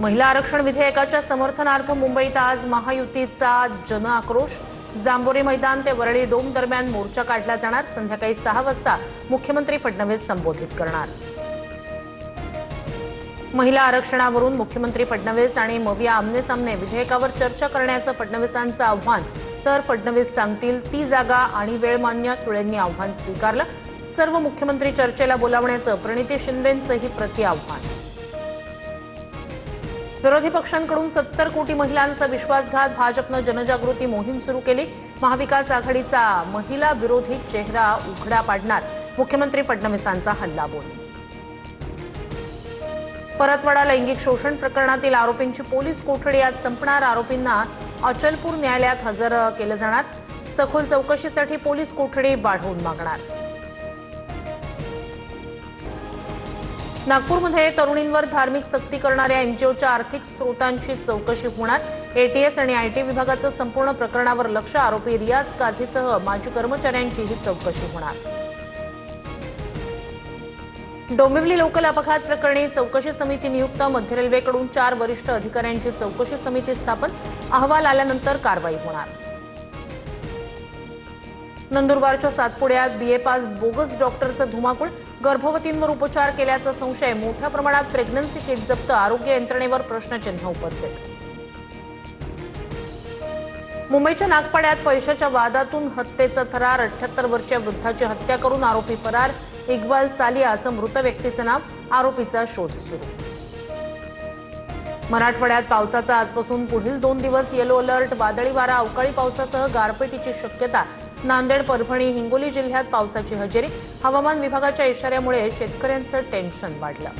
महिला आरक्षण विधेयकाच्या समर्थनार्थ मुंबईत आज महायुतीचा जनआक्रोश। जांभोरी मैदान ते वरळी डोम दरम्यान मोर्चा काढला जाणार। संध्याकाळी 6 वाजता मुख्यमंत्री फडणवीस संबोधित करणार। महिला आरक्षणावरून मुख्यमंत्री फडणवीस आणि मविया आमने-सामने विधेयकावर चर्चा करण्याचं फडणवीसांचं आव्हान। तर फडणवीस सांगतील ती जागा आणि वेळ मान्य। सुळेंनी आव्हान स्वीकारलं। सर्व मुख्यमंत्री चर्चेला बोलावण्याचं प्रणिती शिंदेंचंही प्रति आव्हान। विरोधी पक्षांकडून 70 कोटी महिलांचा विश्वासघात। भाजपनं जनजागृती मोहीम सुरू केली। महाविकास आघाडीचा महिला विरोधी चेहरा उघडा पाडणार। मुख्यमंत्री फडणवीसांचा हल्लाबोल। परतवाडा लैंगिक शोषण प्रकरणातील आरोपींची पोलीस कोठडी आज संपणार। आरोपींना अचलपूर न्यायालयात हजर केलं जाणार। सखोल चौकशीसाठी पोलीस कोठडी वाढवून मागणार। नागपूरमध्ये तरुणींवर धार्मिक सक्ती करणाऱ्या एनजीओच्या आर्थिक स्रोतांची चौकशी होणार। एटीएस आणि आयटी विभागाचं संपूर्ण प्रकरणावर लक्ष। आरोपी रियाज काझीसह माजी कर्मचाऱ्यांचीही चौकशी होणार। डोंबिवली लोकल अपघात प्रकरणी चौकशी समिती नियुक्त। मध्य रेल्वेकडून 4 वरिष्ठ अधिकाऱ्यांची चौकशी समिती स्थापन। अहवाल आल्यानंतर कारवाई होणार। नंदुरबारच्या सातपुड्यात बीए पास बोगस डॉक्टरचं धुमाकूळ। गर्भवतींवर उपचार केल्याचा संशय। मोठ्या प्रमाणात प्रेग्नन्सी किट जप्त। आरोग्य यंत्रणेवर प्रश्नचिन्ह उपस्थित। मुंबईच्या नागपाड्यात पैशाच्या वादातून हत्येचा थरार। 78 वर्षीय वृद्धाची हत्या करून आरोपी फरार। इक्बाल सालिया असं मृत व्यक्तीचं नाव। आरोपीचा शोध सुरू। मराठवाड्यात पावसाचा आजपासून पुढील 2 दिवस येलो अलर्ट। वादळी वारा, अवकाळी पावसासह गारपिटीची शक्यता। नांदेड, परभणी, हिंगोली जिल्ह्यात पावसाची हजेरी। हवामान विभागाच्या इशाऱ्यामुळे शेतकऱ्यांचं टेन्शन वाढलं।